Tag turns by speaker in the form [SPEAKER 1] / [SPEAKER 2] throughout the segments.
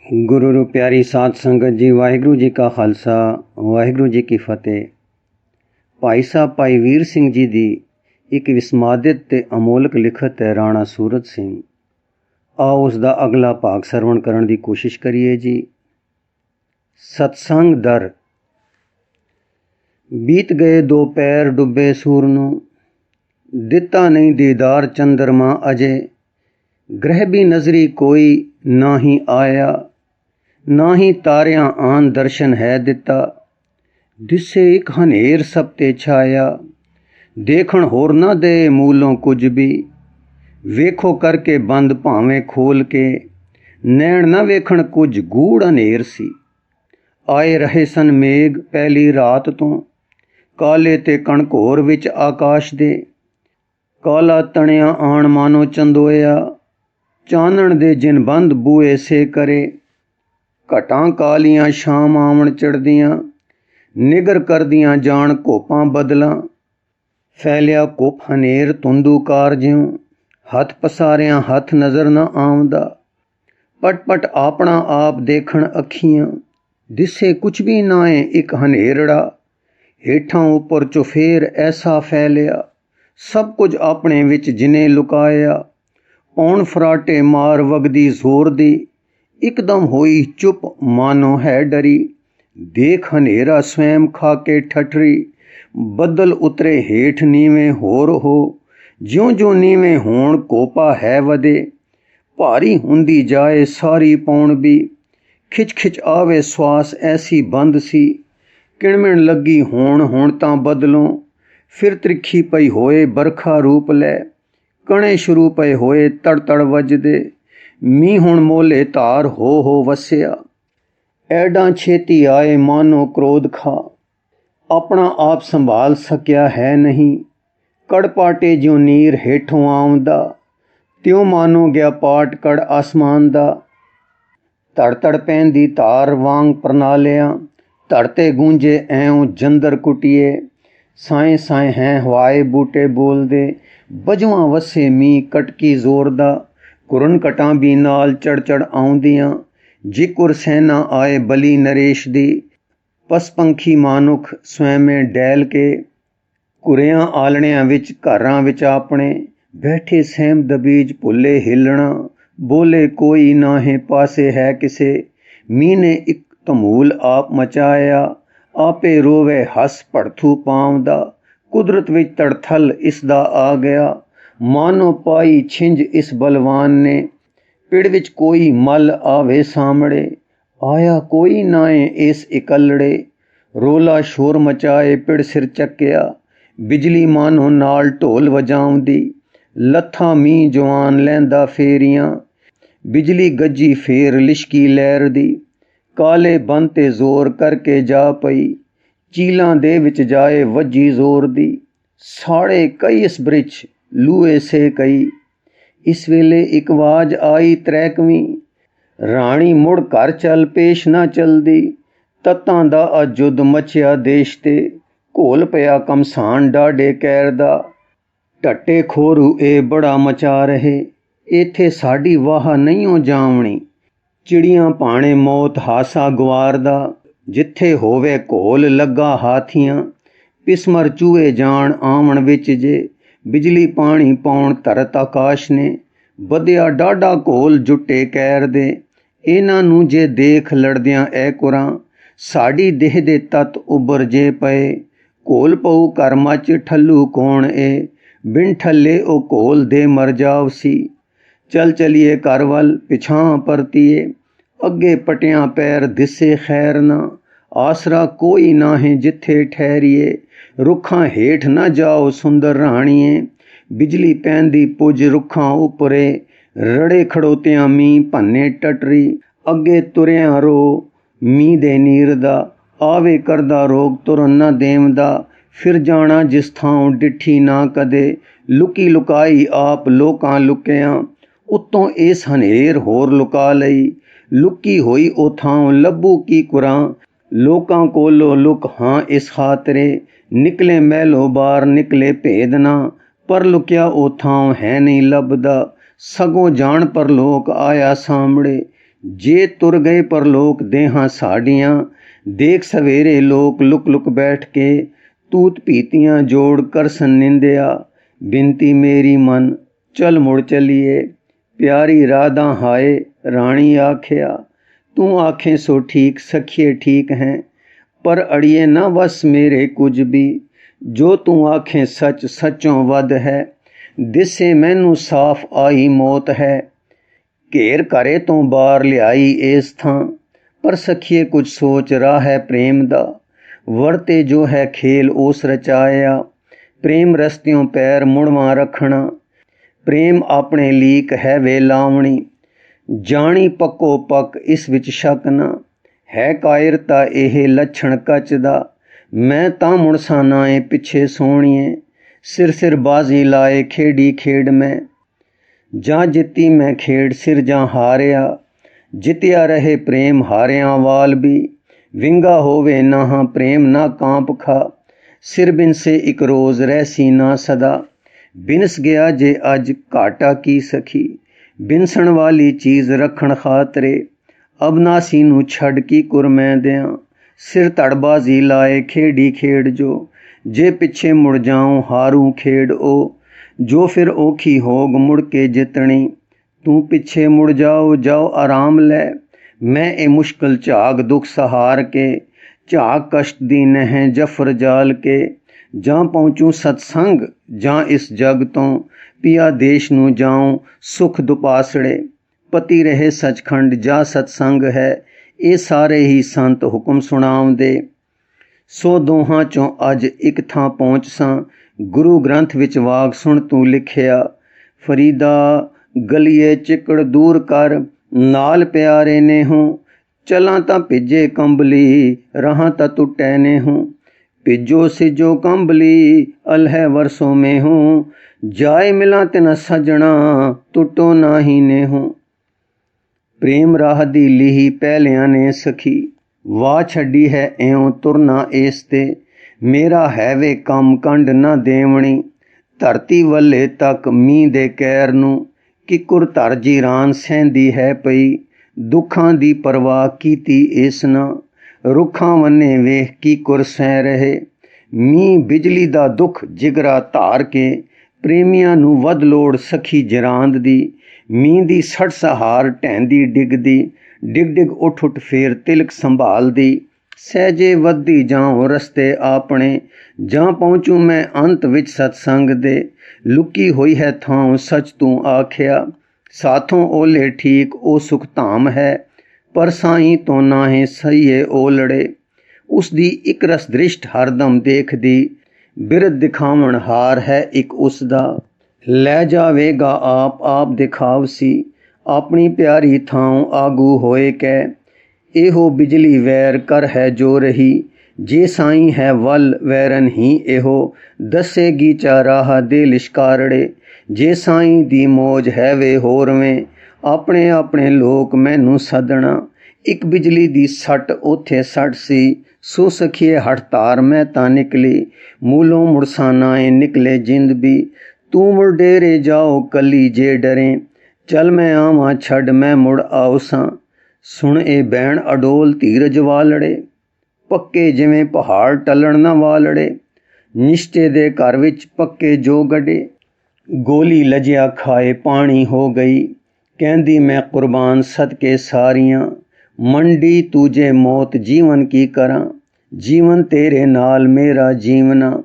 [SPEAKER 1] गुरु रू प्यारी साध संगत जी, वाहिगुरु जी का खालसा वाहिगुरु जी की फतेह। भाई साहब भाई वीर सिंह जी दी एक विस्मादित ते अमोलक लिखत है राणा सूरत सिंह। आओ उसका अगला भाग सरवण करने की कोशिश करिए जी। सत्संग दर। बीत गए दो पैर डुबे सूर नू, दिता नहीं दीदार चंद्रमा अजे। ग्रह भी नजरी कोई ना ही आया, ना ही तारियां आन दर्शन है दिता। दिसे एक हनेर सब ते छाया, देखण होर ना दे मूलों कुछ भी। वेखो करके बंद भावें खोल के, नैण ना वेखण कुछ गूढ़ हनेर सी। आए रहे सन मेघ पहली रात तो, काले ते कणघोर विच आकाश दे। काला तणिया आण मानो चंदोया, चानण दे जिन बंद बूए से करे। घटां कालियां शाम आवन चढ़दियां, निगर करदियां जान कोपां बदलां। फैलिया कुप हनेर तुंदूकार ज्यों, हथ पसारियां हथ नजर न आउंदा। पट पट आपना आप देखण अखियां, दिसे कुछ भी नाए एक हनेरड़ा। हेठां उपर चुफेर ऐसा फैलिया, सब कुछ अपने विच जिने लुकाया। पौण फराटे मार वगदी जोर दी, इकदम होई चुप मानो है डरी। देख हनेरा स्वयं खाके ठठरी, बदल उतरे हेठ नीवे होर हो। ज्यों ज्यों नीवे होण कोपा है वदे, भारी हुंदी जाए सारी पौण भी। खिच खिच आवे श्वास ऐसी बंद सी, किणमिण लगी होण हुण तां बदलों। फिर त्रिखी पई होए बरखा रूप लै, कणे शुरू पए होए तड़ तड़ वजदे। मीं हुण मोले धार हो वस्या, ऐडां छेती आए मानो क्रोध खा। अपना आप संभाल सकिया है नहीं, कड़पाटे ज्यों नीर हेठों आउंदा। त्यों मानो गया पाट कड़ आसमान दा। धड़ धड़ पैंदी धार वांग प्रणालियां, धड़ते गूंजे ऐं जंदर कुटिए। साए साए हैं हवाए बूटे बोलदे, बजवां वसे मीं कटकी जोरदा। कुरन कटां भी नाल चढ़ चढ़ आउंदियां, जिकुर सैना आए बली नरेश दी। पसपंखी मानुख स्वयं डैल के, कुरियां आलणियां विच घरां विच अपने। बैठे सहम दबीज भुले हिलना, बोले कोई नाहे पासे है किसे। मीं ने एक धमूल आप मचाया, आपे रोवे हस भड़थू पावदा। कुदरत विच तड़थल इसदा आ गया, मानो पाई छिंज इस बलवान ने। पिड़ विच कोई मल आवे सामड़े, आया कोई नाए इस इकलड़े। रोला शोर मचाए पिड़ सिर चक्या, बिजली मानो नाल ढोल वजाउंदी। लत्था मीं जवान लैंदा फेरियां, बिजली गज्जी फेर लिशकी लैर दी। काले बन ते जोर करके जा पई, चीलां दे विच जाए वज्जी जोर दी। साड़े कई इस बृछ लूए से कई, इस वेले एक आवाज आई त्रैकवीं। राणी मुड़ घर चल पेश ना चलदी, तत्तां दा अजुद मचिया देश ते। घोल पिया कमसान डाडे कैर दा, ढट्टे खोरू ए बड़ा मचा रहे। इत्थे साडी वाह नहीं जावनी, चिड़ियां भाणे मौत हासा गवारदा। जिथे होवे घोल लगा हाथियां, पिस्मर चूहे जान आवन विच जे। बिजली पानी पाउण धरत आकाश ने, बधिया डाडा घोल जुटे कैर दे। इन्हां नूं जे देख लड़दियां ऐ कुरां, साडी देह दे तत उबर जे पए। घोल पऊ घर मच ठल्लू कौण ए, बिन ठल्ले ओ घोल दे मर जाव सी। चल चलिए घर वल पिछां परतिए, अगे पटियां पैर दिसे खैर ना। आसरा कोई नाहे जिथे ठहरिए, रुखां हेठ ना जाओ सुंदर राणीए। बिजली पैंदी पुज रुखां उपरे, रड़े खड़ोतियां मीं भन्ने टटरी। अगे तुरियां रो मीं दे नीर दा, आवे करदा रोग तुरन ना देवदा। फिर जाना जिस थां डिठी ना कदे, लुकी लुकाई आप लोकां लुकियां। उत्तों इस हनेर होर लुका लई, लुकी होई ओ थां लब्बू की कुरां। लोकां कोलो लुक हां इस खातरे, निकले महलो बार निकले भेद ना। पर लुकिया ओ थां है नहीं लभदा, सगों जान पर लोक आया सामड़े। ਜੇ ਤੁਰ ਗਏ ਪਰਲੋਕ ਦੇਹਾਂ ਸਾਡੀਆਂ, ਦੇਖ ਸਵੇਰੇ ਲੋਕ ਲੁਕ ਲੁਕ ਬੈਠ ਕੇ, ਤੂਤ ਪੀਤੀਆਂ ਜੋੜ ਕਰ ਸੰਨਿੰਦਿਆ। ਬਿਨਤੀ ਮੇਰੀ ਮਨ ਚਲ ਮੁੜ ਚਲੀਏ, ਪਿਆਰੀ ਰਾਧਾ ਹਾਏ ਰਾਣੀ ਆਖਿਆ। ਤੂੰ ਆਖੇ ਸੋ ਠੀਕ ਸਖੀਏ ਠੀਕ ਹੈ, ਪਰ ਅੜੀਏ ਨਾ ਵਸ ਮੇਰੇ ਕੁਝ ਵੀ। ਜੋ ਤੂੰ ਆਖੇ ਸੱਚ ਸੱਚੋਂ ਵੱਧ ਹੈ, ਦਿਸੇ ਮੈਨੂੰ ਸਾਫ਼ ਆਈ ਮੌਤ ਹੈ। ਘੇਰ ਘਰੇ ਤੋਂ ਬਾਹਰ ਲਿਆਈ ਇਸ ਥਾਂ, ਪਰ ਸਖੀਏ ਕੁਝ ਸੋਚ ਰਾਹ ਹੈ ਪ੍ਰੇਮ ਦਾ। ਵਰਤੇ ਜੋ ਹੈ ਖੇਲ ਉਸ ਰਚਾਇਆ, ਪ੍ਰੇਮ ਰਸਤਿਓਂ ਪੈਰ ਮੁੜਵਾ ਰੱਖਣਾ। ਪ੍ਰੇਮ ਆਪਣੇ ਲੀਕ ਹੈ ਵੇ ਲਾਵਣੀ, ਜਾਣੀ ਪੱਕੋ ਪੱਕ ਇਸ ਵਿੱਚ ਸ਼ੱਕ ਨਾ। ਹੈ ਕਾਇਰਤਾ ਇਹ ਲੱਛਣ ਕੱਚ ਦਾ, ਮੈਂ ਤਾਂ ਮੁੜਸਾਨਾ ਏ ਪਿੱਛੇ ਸੋਹਣੀਏ। ਸਿਰ ਸਿਰ ਬਾਜ਼ੀ ਲਾਏ ਖੇਡੀ ਖੇਡ ਮੈਂ, ਜਾਂ ਜਿੱਤੀ ਮੈਂ ਖੇਡ ਸਿਰ ਜਾਂ ਹਾਰਿਆ। ਜਿੱਤਿਆ ਰਹੇ ਪ੍ਰੇਮ ਹਾਰਿਆਂ ਵਾਲ ਵੀ, ਵਿੰਗਾ ਹੋਵੇ ਨਾਹਾਂ ਪ੍ਰੇਮ ਨਾ ਕਾਂਪ ਖਾ। ਸਿਰ ਬਿਨਸੇ ਇੱਕ ਰੋਜ਼ ਰਹਿਸੀ ਨਾ ਸਦਾ, ਬਿਨਸ ਗਿਆ ਜੇ ਅੱਜ ਘਾਟਾ ਕੀ ਸਖੀ। ਬਿਨਸਣ ਵਾਲੀ ਚੀਜ਼ ਰੱਖਣ ਖਾਤਰੇ, ਅਬਨਾਸੀ ਨੂੰ ਛੱਡ ਕੀ ਕੁਰ ਮੈਂ ਦਿਆਂ। ਸਿਰ ਧੜਬਾਜ਼ੀ ਲਾਏ ਖੇਡੀ ਖੇਡ ਜੋ, ਜੇ ਪਿੱਛੇ ਮੁੜ ਜਾऊं ਹਾਰੂ ਖੇਡ ਉਹ। ਜੋ ਫਿਰ ਔਖੀ ਹੋਗ ਮੁੜ ਕੇ ਜਿੱਤਣੀ, ਤੂੰ ਪਿੱਛੇ ਮੁੜ ਜਾਓ ਜਾਓ ਆਰਾਮ ਲੈ। ਮੈਂ ਇਹ ਮੁਸ਼ਕਲ ਝਾਗ ਦੁੱਖ ਸਹਾਰ ਕੇ, ਝਾਗ ਕਸ਼ਟ ਦੀ ਨਹਿ ਜਫਰ ਜਾਲ ਕੇ। ਜਾਂ ਪਹੁੰਚੂੰ ਸਤਸੰਗ ਜਾਂ ਇਸ ਜਗ ਤੋਂ, ਪਿਆ ਦੇਸ਼ ਨੂੰ ਜਾऊं ਸੁਖ ਦੁਪਾਸੜੇ। ਪਤੀ ਰਹੇ ਸਚਖੰਡ ਜਾਂ ਸਤਸੰਗ ਹੈ, ਇਹ ਸਾਰੇ ਹੀ ਸੰਤ ਹੁਕਮ ਸੁਣਾਉਂਦੇ। ਸੋ ਦੋਹਾਂ ਚੋਂ ਅੱਜ ਇੱਕ ਥਾਂ ਪਹੁੰਚ ਸਾਂ, ਗੁਰੂ ਗ੍ਰੰਥ ਵਿੱਚ ਵਾਗ ਸੁਣ ਤੂੰ ਲਿਖਿਆ। ਫਰੀਦਾ ਗਲੀਏ ਚਿੱਕੜ ਦੂਰ ਕਰ, ਨਾਲ ਪਿਆਰੇ ਨੇ ਹੂੰ। ਚਲਾਂ ਤਾਂ ਭਿੱਜੇ ਕੰਬਲੀ, ਰਹਾਂ ਤਾਂ ਟੁੱਟੇ ਨੇ ਹੂੰ। ਭਿੱਜੋ ਸਿਜੋ ਕੰਬਲੀ, ਅਲਹਿ ਵਰਸੋਂ में हूँ। ਜਾਏ ਮਿਲਾਂ ਤੇ ਨ ਸਜਣਾ, ਟੁੱਟੋ ਨਾਹੀ ਨੇ ਹੂੰ। ਪ੍ਰੇਮ ਰਾਹ ਦੀ ਲੀਹੀ ਪਹਿਲਿਆਂ ਨੇ ਸਖੀ, ਵਾਹ ਛੱਡੀ ਹੈ ਇਉਂ ਤੁਰਨਾ ਇਸ ਤੇ। ਮੇਰਾ ਹੈ ਵੇ ਕੰਮ ਕੰਡ ਨਾ ਦੇਵਣੀ, ਧਰਤੀ ਵੱਲੇ ਤੱਕ ਮੀਂਹ ਦੇ ਕਹਿਰ ਨੂੰ। ਕਿਕੁਰ ਧਰ ਜੀਰਾਨ ਸਹਿੰਦੀ ਹੈ ਪਈ, ਦੁੱਖਾਂ ਦੀ ਪਰਵਾਹ ਕੀਤੀ ਇਸ ਨਾ। ਰੁੱਖਾਂ ਵੰਨੇ ਵੇਖ ਕਿਕੁਰ ਸਹਿ ਰਹੇ, ਮੀਂਹ ਬਿਜਲੀ ਦਾ ਦੁੱਖ ਜਿਗਰਾ ਧਾਰ ਕੇ। ਪ੍ਰੇਮੀਆਂ ਨੂੰ ਵੱਧ ਲੋੜ ਸਖੀ ਜਰਾਂਦ ਦੀ, ਮੀਂਹ ਦੀ ਸੜ ਸਹਾਰ ਢਹਿੰਦੀ ਡਿੱਗਦੀ। ਡਿੱਗ ਡਿੱਗ ਉੱਠ ਉੱਠ ਫੇਰ ਤਿਲਕ ਸੰਭਾਲਦੀ। ਸਹਿਜੇ ਵੱਧਦੀ ਜਾਉ ਰਸਤੇ ਆਪਣੇ, ਜਾਂ ਪਹੁੰਚੂ ਮੈਂ ਅੰਤ ਵਿੱਚ ਸਤਸੰਗ ਦੇ। ਲੁਕੀ ਹੋਈ ਹੈ ਥਾਂ ਸੱਚ ਤੂੰ ਆਖਿਆ, ਸਾਥੋਂ ਓਲੇ ਠੀਕ ਉਹ ਸੁਖ ਧਾਮ ਹੈ। ਪਰ ਸਾਈਂ ਤੋਂ ਨਾਹੇ ਸਹੀਏ ਓਲੜੇ, ਉਸ ਦੀ ਇੱਕ ਰਸ ਦ੍ਰਿਸ਼ਟ ਹਰਦਮ ਦੇਖਦੀ। ਬਿਰਧ ਦਿਖਾਵਣ ਹਾਰ ਹੈ ਇੱਕ ਉਸ ਦਾ, ਲੈ ਜਾਵੇਗਾ ਆਪ ਆਪ ਦਿਖਾਵਸੀ। ਆਪਣੀ ਪਿਆਰੀ ਥਾਂ ਆਗੂ ਹੋਏ ਕੈ, ਇਹੋ ਬਿਜਲੀ ਵੈਰ ਕਰ ਹੈ ਜੋ ਰਹੀ। ਜੇ ਸਾਈਂ ਹੈ ਵੱਲ ਵੈਰਨ ਹੀ ਇਹੋ, ਦੱਸੇਗੀ ਚਾਰਾਹ ਦੇ ਲਿਸ਼ਕਾਰੜੇ। ਜੇ ਸਾਈਂ ਦੀ ਮੋਜ ਹੈ ਵੇ ਹੋਰਵੇਂ, ਆਪਣੇ ਆਪਣੇ ਲੋਕ ਮੈਨੂੰ ਸੱਦਣਾ। ਇੱਕ ਬਿਜਲੀ ਦੀ ਸੱਟ ਉੱਥੇ ਸੱਟ ਸੀ, ਸੋ ਸਖੀਏ ਹਠਤਾਰ ਮੈਂ ਤਾਂ ਨਿਕਲੀ। ਮੂਲੋਂ ਮੁੜਸਾਨਾ ਏ ਨਿਕਲੇ ਜਿੰਦ ਵੀ, ਤੂੰ ਮੁੜ ਡੇਰੇ ਜਾਓ ਕੱਲੀ ਜੇ ਡਰੇ। ਚੱਲ ਮੈਂ ਆਵਾਂ ਛੱਡ ਮੈਂ ਮੁੜ ਆਉ ਸਾਂ, ਸੁਣ ਇਹ ਬੈਣ ਅਡੋਲ ਧੀਰਜ ਵਾਲੜੇ। ਪੱਕੇ ਜਿਵੇਂ ਪਹਾੜ ਟਲਣ ਨਾ ਵਾਲੜੇ, ਨਿਸ਼ਚੇ ਦੇ ਘਰ ਵਿੱਚ ਪੱਕੇ ਜੋ ਗੱਡੇ। ਗੋਲੀ ਲਜਿਆ ਖਾਏ ਪਾਣੀ ਹੋ ਗਈ, ਕਹਿੰਦੀ ਮੈਂ ਕੁਰਬਾਨ ਸਦਕੇ ਸਾਰੀਆਂ। ਮੰਡੀ ਤੂਜੇ ਮੌਤ ਜੀਵਨ ਕੀ ਕਰਾਂ, ਜੀਵਨ ਤੇਰੇ ਨਾਲ ਮੇਰਾ ਜੀਵਨਾ।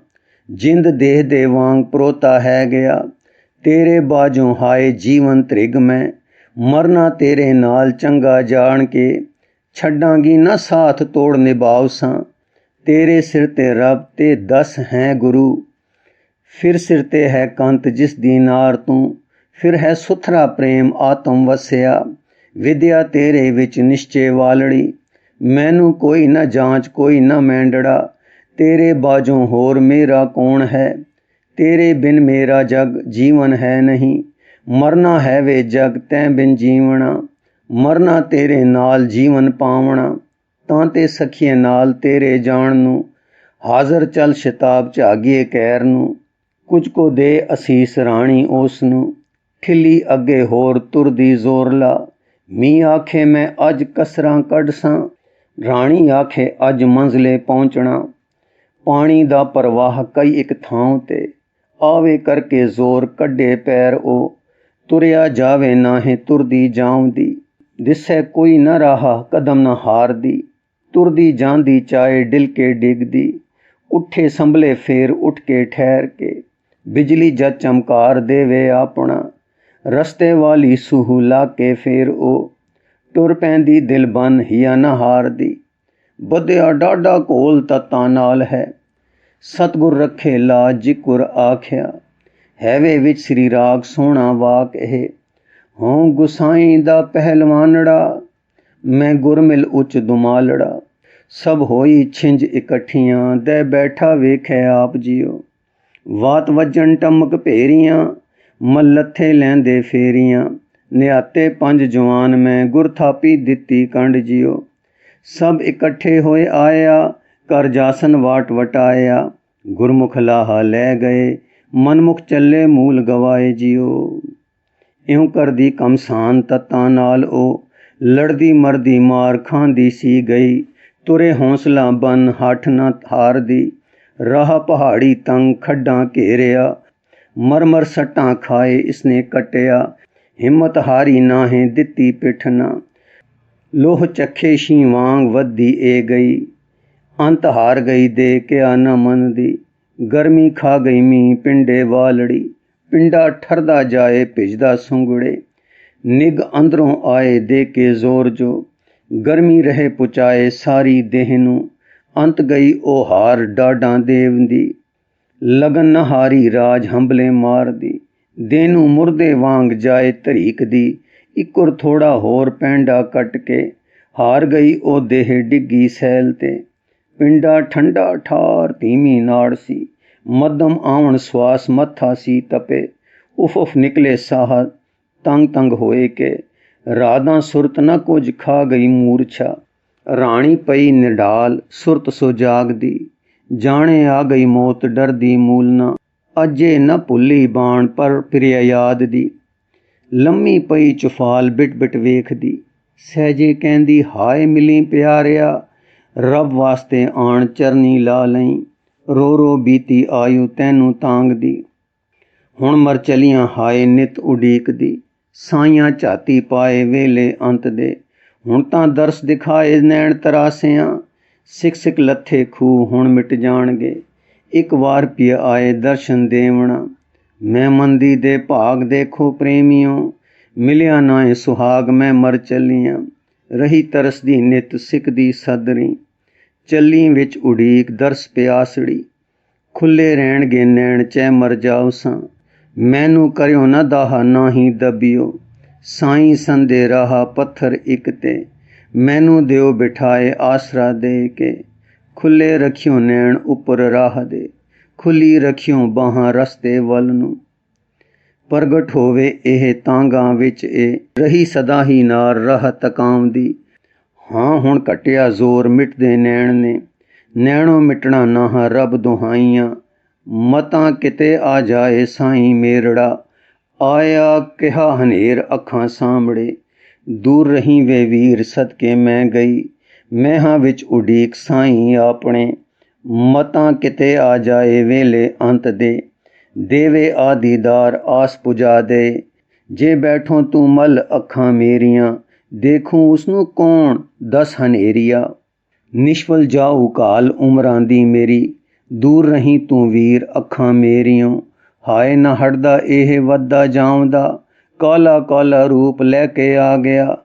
[SPEAKER 1] ਜਿੰਦ ਦੇਹ ਦੇ ਵਾਂਗ ਪਰੋਤਾ ਹੈ ਗਿਆ, ਤੇਰੇ ਬਾਝੋਂ ਹਾਏ ਜੀਵਨ ਤ੍ਰਿਗ ਮੈਂ। ਮਰਨਾ ਤੇਰੇ ਨਾਲ ਚੰਗਾ ਜਾਣ ਕੇ, ਛੱਡਾਂਗੀ ਨਾ ਸਾਥ ਤੋੜ ਨਿਭਾਉ ਸਾਂ। ਤੇਰੇ ਸਿਰ ਤੇ ਰੱਬ ਤੇ 10 ਹੈ ਗੁਰੂ, ਫਿਰ ਸਿਰ ਤੇ ਹੈ ਕੰਤ ਜਿਸ ਦੀ ਨਾਰ ਤੂੰ। ਫਿਰ ਹੈ ਸੁਥਰਾ ਪ੍ਰੇਮ ਆਤਮ ਵਸਿਆ, ਵਿਦਿਆ ਤੇਰੇ ਵਿੱਚ ਨਿਸ਼ਚੇ ਵਾਲੜੀ। ਮੈਨੂੰ ਕੋਈ ਨਾ ਜਾਂਚ ਕੋਈ ਨਾ ਮੈਂਡੜਾ, ਤੇਰੇ ਬਾਝੋਂ ਹੋਰ ਮੇਰਾ ਕੌਣ ਹੈ। ਤੇਰੇ ਬਿਨ ਮੇਰਾ ਜਗ ਜੀਵਨ ਹੈ ਨਹੀਂ, ਮਰਨਾ ਹੈ ਵੇ ਜਗ ਤੈਂ ਬਿਨ ਜੀਵਣਾ। ਮਰਨਾ ਤੇਰੇ ਨਾਲ ਜੀਵਨ ਪਾਵਣਾ, ਤਾਂ ਤੇ ਸਖੀਏ ਨਾਲ ਤੇਰੇ ਜਾਣ ਨੂੰ। ਹਾਜ਼ਰ ਚੱਲ ਸ਼ਿਤਾਬ ਝਾਗੀਏ ਕੈਰ ਨੂੰ, ਕੁਝ ਕੋ ਦੇ ਅਸੀਸ ਰਾਣੀ ਉਸ ਨੂੰ। ਠਿੱਲੀ ਅੱਗੇ ਹੋਰ ਤੁਰਦੀ ਜ਼ੋਰ ਲਾ, मी आखे मैं अज कसरां कढसां, राणी आखे अज मंजिले पहुंचना। पानी दा प्रवाह कई एक थां ते, आवे करके जोर कड्डे पैर ओ, तुरिया जावे नाहे तुरदी जाऊंदी। दिसै कोई न राह कदम न हारदी, तुरदी जांदी चाहे डिलके डिगदी। उठे संभले फेर उठ के ठहर के, बिजली जद चमकार देवे अपना। रस्ते वाली सूह ला के फेर ओ, टुर पैंदी दिल बन हिया न हारदी। बधिया डाडा कोल तत्तां नाल है, सतगुर रखे लाज जिकुर आख्या। हैवे विच श्री राग सोहना वाक है, हों गुसाई दा पहलवानड़ा। मैं गुरमिल उच दुमालड़ा, सब होई छिंज इकट्ठियां। दे बैठा वेखे आप जियो, वात वजन टमक भेरियां। मलत्थे लैंदे फेरियां, निहाते पंज जवान मैं गुर थापी दित्ती कंड जियो। सब इकट्ठे होए आया, कर जासन वाट वटाया। गुरमुख लाहा लै गए, मनमुख चले मूल गवाए जियो। इउं करदी कमसान तत्तां नाल ओ, लड़दी मरदी मार खांदी सी गई। तुरे हौसला बन हठ न हारदी, राह पहाड़ी तंग खड्डां घेरिया। मरमर सट्टां खाए इसने कटिया, हिम्मत हारी नाहे दित्ती पिठ ना। लोह चखे शी वांग वधी ए गई, अंत हार गई दे क्या न मन दी। गर्मी खा गई मी पिंडे वालड़ी, पिंडा ठरदा जाए भिजदा सुंगड़े। निग अंदरों आए दे के जोर जो, गर्मी रहे पुचाए सारी देह नू। अंत गई ओ हार डाडां देव दी, लगन न हारी राज हंबले मार दी। देनू मुरदे वांग जाए तरीक दी, इकुर थोड़ा होर पैंडा कट के। हार गई ओ देह डिग्गी सैल ते, पिंडा ठंडा ठार धीमी नाड़ सी। मध्यम आवन श्वास मत्था सी तपे, उफ उफ निकले साह तंग तंग होए के। राधां सुरत न कुछ खा गई मूर्छा, राणी पई निढाल सुरत सो जागदी। जाने आ गई मौत डरदी मूल ना, अजे न भुली बाण पर प्रिय याद दी। लम्मी पई चुफाल बिट बिट वेखदी, सहजे कहंदी हाय मिली प्यारिया। रब वास्ते आण चरनी ला लई, रो रो बीती आयु तैनू तांगदी। हुण मर चलियां हाय नित उडीकदी, साइयां झाती पाए वेले अंत दे। हुण तां दरस दिखाए नैण तरासियां, सिक सिक लथे खूह हुण मिट जाणगे। एक वार पिय आए दर्शन देवना, मैं मंदी दे भाग देखो प्रेमियों। मिलिया नाए सुहाग मैं मर चलियां, रही तरसदी नित सिकदी सदरी। चली विच उड़ीक दरस प्यासड़ी, खुले रहणगे नैण चै मर जाऊसां। मैनू करियो न दाह नाही दबियो, साईं संदे राह पत्थर इक ते। मैनू दियो बिठाए आसरा दे के, खुले रखियो नैण उपर राह दे। खुली रखियो बाहां रस्ते वल नू, प्रगट होवे ਇਹ ਤਾਂਗਾ ਵਿੱਚ ਇਹ। ਰਹੀ ਸਦਾ ਹੀ ਨਾਰ ਰਾਹ ਤਕਾਉਂਦੀ। ਹਾਂ ਹੁਣ ਘਟਿਆ ਜ਼ੋਰ ਮਿਟਦੇ ਨੈਣ ਨੇ, ਨੈਣੋਂ ਮਿਟਣਾ ਨਾਹ ਰੱਬ ਦੁਹਾਈਆਂ। ਮਤਾਂ ਕਿਤੇ ਆ ਜਾਏ ਸਾਈਂ ਮੇਰੜਾ, ਆਇਆ ਕਿਹਾ ਹਨੇਰ ਅੱਖਾਂ ਸਾਹਮਣੇ। ਦੂਰ ਰਹੀ ਵੇ ਵੀਰ ਸਦਕੇ ਮੈਂ ਗਈ, ਮੈਹਾਂ ਵਿੱਚ ਉਡੀਕ ਸਾਈਂ ਆਪਣੇ। ਮਤਾਂ ਕਿਤੇ ਆ ਜਾਏ ਵੇਲੇ ਅੰਤ ਦੇ, ਦੇਵੇ ਆਦੀਦਾਰ ਆਸ ਪੁਜਾ ਦੇ। ਜੇ ਬੈਠੋ ਤੂੰ ਮਲ ਅੱਖਾਂ ਮੇਰੀਆਂ, ਦੇਖੂੰ ਉਸਨੂੰ ਕੌਣ ਦਸ ਹਨੇਰੀਆ। ਨਿਸ਼ਫਲ ਜਾਊ ਕਾਲ ਉਮਰਾਂ ਦੀ ਮੇਰੀ, ਦੂਰ ਰਹੀ ਤੂੰ ਵੀਰ ਅੱਖਾਂ ਮੇਰੀਆਂ। ਹਾਏ ਨਾ ਹਟਦਾ ਇਹ ਵੱਧਦਾ ਜਾਉਂਦਾ, ਕਾਲਾ ਕਾਲਾ ਰੂਪ ਲੈ ਕੇ ਆ ਗਿਆ।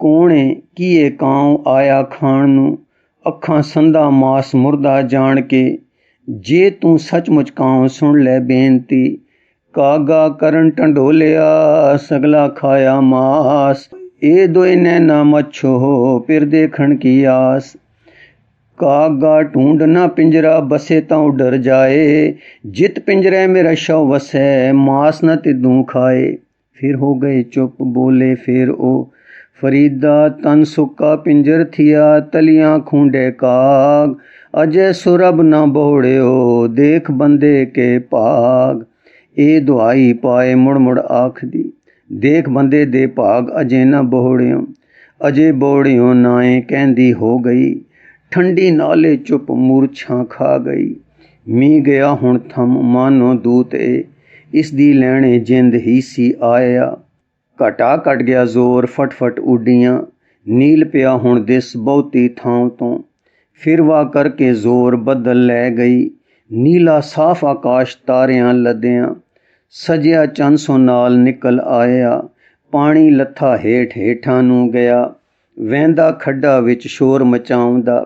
[SPEAKER 1] ਕੌਣੇ ਕੀਏ ਕਾਉ ਆਇਆ ਖਾਣ ਨੂੰ, ਅੱਖਾਂ ਸੰਧਾ ਮਾਸ ਮੁਰਦਾ ਜਾਣ ਕੇ। ਜੇ ਤੂੰ ਸੱਚਮੁੱਚ ਕਾਉ ਸੁਣ ਲੈ ਬੇਨਤੀ, ਕਾਗਾ ਕਰਨ ਢੰਡੋਲਿਆ ਸਗਲਾ ਖਾਇਆ ਮਾਸ। ਇਹ ਦੋਏ ਨੈਣਾ ਮੱਛੋ ਫਿਰ ਦੇਖਣ ਕੀ ਆਸ। ਕਾਗਾ ਢੂੰਡ ਨਾ ਪਿੰਜਰਾ ਬਸੇ ਤਾਂ ਡਰ ਜਾਏ, ਜਿਤ ਪਿੰਜਰੇ ਮੇਰਾ ਸ਼ੌ ਵਸੈ ਮਾਸ ਨਾ ਤਿੱਦੂ ਖਾਏ। ਫਿਰ ਹੋ ਗਏ ਚੁੱਪ, ਬੋਲੇ ਫਿਰ ਉਹ ਫਰੀਦਾ ਤਨ ਸੁੱਕਾ ਪਿੰਜਰ ਥੀਆ, ਤਲੀਆਂ ਖੂੰਡੇ ਕਾਗ ਅਜੇ ਸੁਰਬ ਨਾ ਬੋੜਿਓ, ਦੇਖ ਬੰਦੇ ਕੇ ਭਾਗ। ਇਹ ਦੁਆਈ ਪਾਏ ਮੁੜ ਮੁੜ ਆਖਦੀ, देख बंदे दे भाग अजे न बोहड़ियों, अजे बोहड़ियों नाए कहंदी हो गई, ठंडी नाले चुप मूर्छां खा गई। मी गया हुण थम मानो दूत ए, इस दी लैणे जिंद ही सी आया। घटा कट गया जोर फट उड्डियां, नील पिया हुण दिस बहुती थां तो, फिर वाह करके जोर बदल लै गई। नीला साफ आकाश तारियां लदियां, सजिया चंद सो नाल निकल आया। पानी लथा हेठ हेठां नूं गया, वਹਿੰਦਾ खड्डा विच शोर मचाउंदा।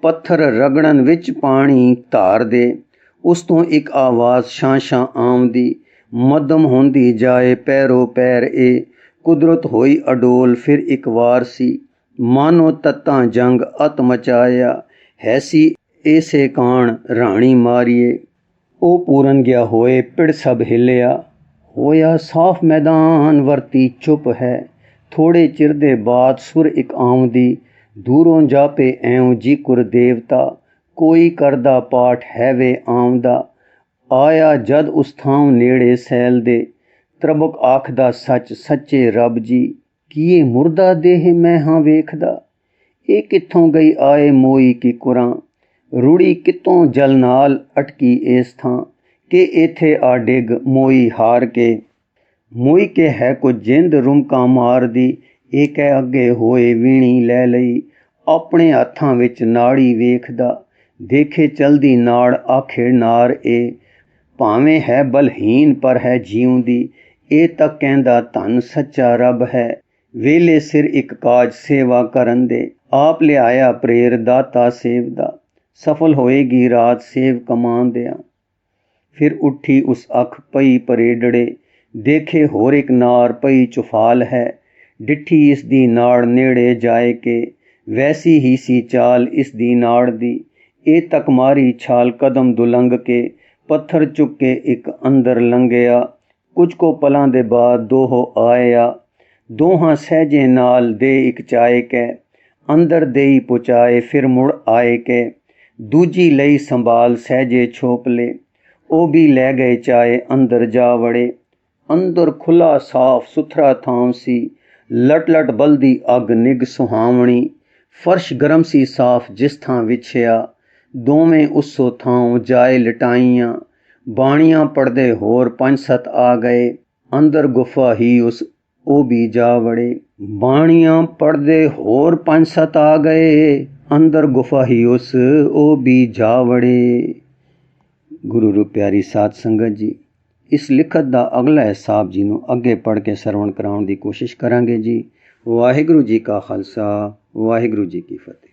[SPEAKER 1] पत्थर रगड़न विच पानी धार दे, उस तो एक आवाज़ शां आउंदी। मध्यम होंदी जाए पैरो पैर ए, कुदरत होई अडोल फिर एक वार सी। मानो तत्तां जंग अत मचाया, हैसी ऐसे कान राणी मारिए। ओ पूरन गया होए पिड़ सब हिलिया, होया साफ मैदान वरती चुप है। थोड़े चिर दे बाद सुर एक आउंदी, दूरों जापे ऐं जी कुर देवता, कोई करदा पाठ है वे आउंदा। आया जद उस थां नेड़े सैल दे, त्रबक आखदा सच सच्चे रब जी, किए मुर्दा देह मैं हाँ वेखदा। ਇਹ ਕਿੱਥੋਂ ਗਈ ਆਏ ਮੋਈ ਕੀ ਕੁਰਾਂ, ਰੁੜੀ ਕਿਤੋਂ ਜਲ ਨਾਲ ਅਟਕੀ ਇਸ ਥਾਂ। ਕਿ ਇੱਥੇ ਆ ਡਿੱਗ ਮੋਈ ਹਾਰ ਕੇ, ਮੋਈ ਕੇ ਹੈ ਕੁਝ ਜਿੰਦ ਰੁਮਕਾਂ ਮਾਰਦੀ। ਇਹ ਕਹਿ ਅੱਗੇ ਹੋਏ ਵੀਣੀ ਲੈ ਲਈ, ਆਪਣੇ ਹੱਥਾਂ ਵਿੱਚ ਨਾੜੀ ਵੇਖਦਾ। ਦੇਖੇ ਚਲਦੀ ਨਾੜ ਆਖੇ ਨਾਰ ਇਹ, ਭਾਵੇਂ ਹੈ ਬਲਹੀਨ ਪਰ ਹੈ ਜਿਉਂਦੀ। ਇਹ ਤਾਂ ਕਹਿੰਦਾ ਧੰਨ ਸੱਚਾ ਰੱਬ ਹੈ, ਵੇਲੇ ਸਿਰ ਇੱਕ ਕਾਜ ਸੇਵਾ ਕਰਨ ਦੇ। ਆਪ ਲਿਆਇਆ ਪ੍ਰੇਰ ਦਾਤਾ ਸੇਵਦਾ, ਸਫਲ ਹੋਏਗੀ ਰਾਤ ਸੇਵ ਕਮਾਂਦਿਆਂ। ਫਿਰ ਉੱਠੀ ਉਸ ਅੱਖ ਪਈ ਪਰੇਡੜੇ, ਦੇਖੇ ਹੋਰ ਇੱਕ ਨਾਰ ਪਈ ਚੁਫਾਲ ਹੈ। ਡਿੱਠੀ ਇਸ ਦੀ ਨਾੜ ਨੇੜੇ ਜਾਏ ਕੇ, ਵੈਸੀ ਹੀ ਸੀ ਚਾਲ ਇਸ ਦੀ ਨਾੜ ਦੀ। ਇਹ ਤੱਕ ਮਾਰੀ ਛਾਲ ਕਦਮ ਦੁਲੰਘ ਕੇ, ਪੱਥਰ ਚੁੱਕ ਕੇ ਇੱਕ ਅੰਦਰ ਲੰਘਿਆ। ਕੁਝ ਕੋ ਪਲਾਂ ਦੇ ਬਾਅਦ ਦੋਹੋ ਆਇਆ, ਦੋਹਾਂ ਸਹਿਜੇ ਨਾਲ ਦੇ ਇੱਕ ਚਾਏ ਕੈ, ਅੰਦਰ ਦੇਈ ਪੁਚਾਏ ਫਿਰ ਮੁੜ ਆਏ ਕੇ। ਦੂਜੀ ਲਈ ਸੰਭਾਲ ਸਹਿਜੇ ਛੋਪ ਲੇ, ਉਹ ਵੀ ਲੈ ਗਏ ਚਾਏ ਅੰਦਰ ਜਾ ਵੜੇ। ਅੰਦਰ ਖੁੱਲਾ ਸਾਫ ਸੁਥਰਾ ਥਾਂ ਸੀ, ਲਟ ਲਟ ਬਲਦੀ ਅੱਗ ਨਿੱਘ ਸੁਹਾਵਣੀ। ਫਰਸ਼ ਗਰਮ ਸੀ ਸਾਫ ਜਿਸ ਥਾਂ ਵਿਛਿਆ, ਦੋਵੇਂ ਉਸੋ ਥਾਂ ਜਾਏ ਲਟਾਈਆਂ। ਬਾਣੀਆਂ ਪੜਦੇ ਹੋਰ 5-7 ਆ ਗਏ, ਅੰਦਰ ਗੁਫਾ ਹੀ ਉਸ ਉਹ ਵੀ ਜਾ ਵੜੇ। ਬਾਣੀਆਂ ਪੜਦੇ ਹੋਰ 5-7 ਆ ਗਏ, ਅੰਦਰ ਗੁਫਾ ਹੀ ਉਸ ਉਹ ਵੀ ਜਾ ਵੜੇ। ਗੁਰੂ ਰੂਪ ਪਿਆਰੀ ਸਾਧ ਸੰਗਤ ਜੀ, ਇਸ ਲਿਖਤ ਦਾ ਅਗਲਾ ਹਿਸਾਬ ਜੀ ਨੂੰ ਅੱਗੇ ਪੜ੍ਹ ਕੇ ਸਰਵਣ ਕਰਾਉਣ ਦੀ ਕੋਸ਼ਿਸ਼ ਕਰਾਂਗੇ ਜੀ। ਵਾਹਿਗੁਰੂ ਜੀ ਕਾ ਖਾਲਸਾ, ਵਾਹਿਗੁਰੂ ਜੀ ਕੀ ਫਤਿਹ।